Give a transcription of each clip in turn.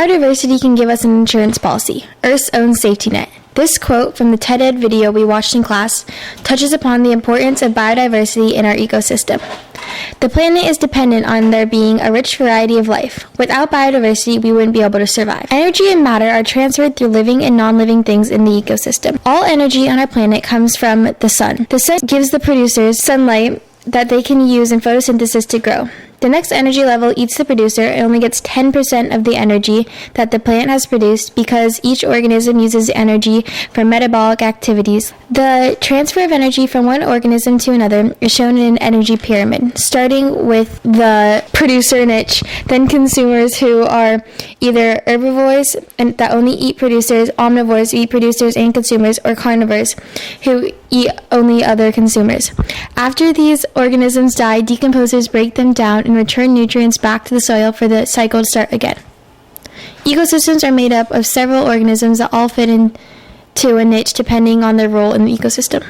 Biodiversity can give us an insurance policy, Earth's own safety net. This quote from the TED Ed video we watched in class touches upon the importance of biodiversity in our ecosystem. The planet is dependent on there being a rich variety of life. Without biodiversity, we wouldn't be able to survive. Energy and matter are transferred through living and non-living things in the ecosystem. All energy on our planet comes from the sun. The sun gives the producers sunlight that they can use in photosynthesis to grow. The next energy level eats the producer and only gets 10% of the energy that the plant has produced because each organism uses energy for metabolic activities. The transfer of energy from one organism to another is shown in an energy pyramid, starting with the producer niche, then consumers who are either herbivores and that only eat producers, omnivores who eat producers and consumers, or carnivores who eat only other consumers. After these organisms die, decomposers break them down and return nutrients back to the soil for the cycle to start again. Ecosystems are made up of several organisms that all fit into a niche depending on their role in the ecosystem.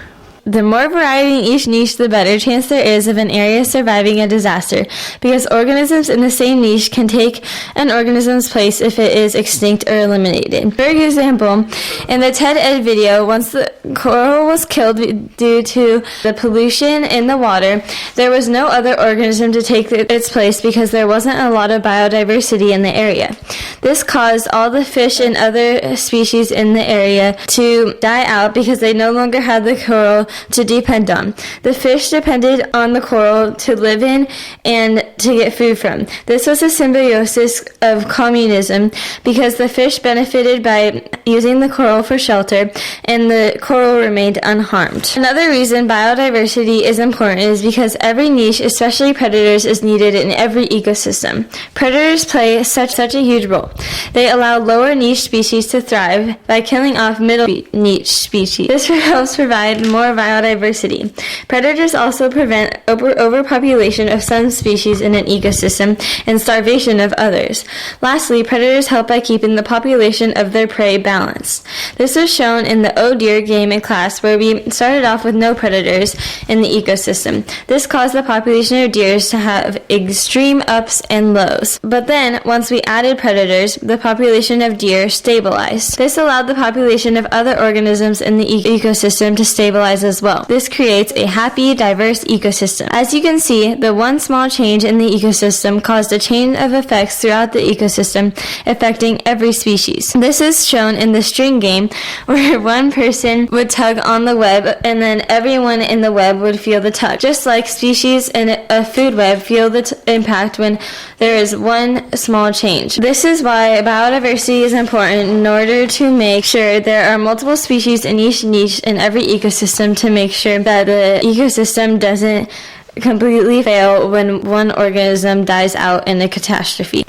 The more variety in each niche, the better chance there is of an area surviving a disaster, because organisms in the same niche can take an organism's place if it is extinct or eliminated. For example, in the TED Ed video, once the coral was killed due to the pollution in the water, there was no other organism to take its place because there wasn't a lot of biodiversity in the area. This caused all the fish and other species in the area to die out because they no longer had the coral to depend on. The fish depended on the coral to live in and to get food from. This was a symbiosis of communism because the fish benefited by using the coral for shelter and the coral remained unharmed. Another reason biodiversity is important is because every niche, especially predators, is needed in every ecosystem. Predators play such a huge role. They allow lower niche species to thrive by killing off middle niche species. This helps provide more biodiversity. Predators also prevent overpopulation of some species in an ecosystem and starvation of others. Lastly, predators help by keeping the population of their prey balanced. This was shown in the Oh Deer game in class, where we started off with no predators in the ecosystem. This caused the population of deers to have extreme ups and lows. But then, once we added predators, the population of deer stabilized. This allowed the population of other organisms in the ecosystem to stabilize as well. This creates a happy, diverse ecosystem. As you can see, the one small change in the ecosystem caused a chain of effects throughout the ecosystem, affecting every species. This is shown in the string game, where one person would tug on the web, and then everyone in the web would feel the tug. Just like species in a food web feel the impact when there is one small change. This is why biodiversity is important in order to make sure there are multiple species in each niche in every ecosystem to make sure that the ecosystem doesn't completely fail when one organism dies out in a catastrophe.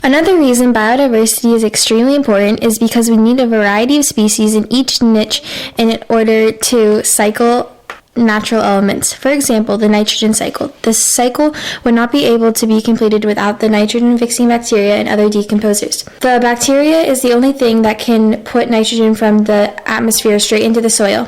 Another reason biodiversity is extremely important is because we need a variety of species in each niche in order to cycle natural elements. For example, the nitrogen cycle. This cycle would not be able to be completed without the nitrogen-fixing bacteria and other decomposers. The bacteria is the only thing that can put nitrogen from the atmosphere straight into the soil.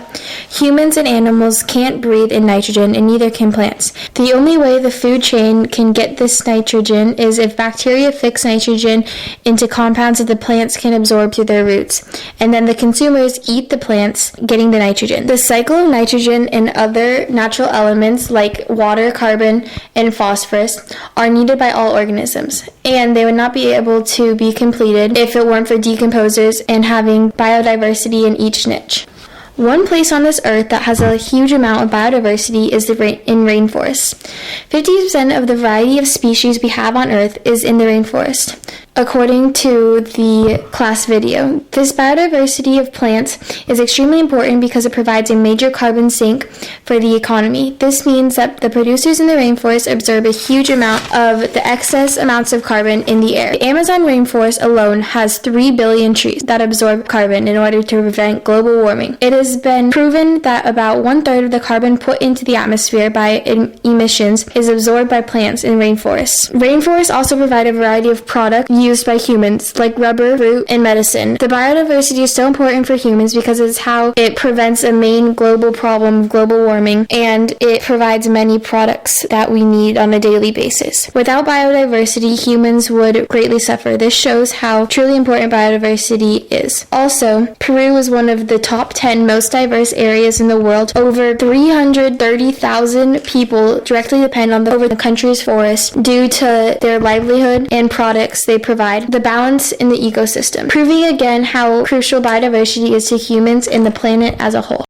Humans and animals can't breathe in nitrogen, and neither can plants. The only way the food chain can get this nitrogen is if bacteria fix nitrogen into compounds that the plants can absorb through their roots, and then the consumers eat the plants, getting the nitrogen. The cycle of nitrogen and other natural elements like water, carbon, and phosphorus are needed by all organisms, and they would not be able to be completed if it weren't for decomposers and having biodiversity in each niche. One place on this earth that has a huge amount of biodiversity is in rainforests. 50% of the variety of species we have on earth is in the rainforest, according to the class video. This biodiversity of plants is extremely important because it provides a major carbon sink for the economy. This means that the producers in the rainforest absorb a huge amount of the excess amounts of carbon in the air. The Amazon rainforest alone has 3 billion trees that absorb carbon in order to prevent global warming. It is has been proven that about 1/3 of the carbon put into the atmosphere by emissions is absorbed by plants in rainforests. Rainforests also provide a variety of products used by humans, like rubber, fruit, and medicine. The biodiversity is so important for humans because it's how it prevents a main global problem of global warming, and it provides many products that we need on a daily basis. Without biodiversity, humans would greatly suffer. This shows how truly important biodiversity is. Also, Peru is one of the top 10 most diverse areas in the world. Over 330,000 people directly depend on the country's forests due to their livelihood and products they provide, the balance in the ecosystem, proving again how crucial biodiversity is to humans and the planet as a whole.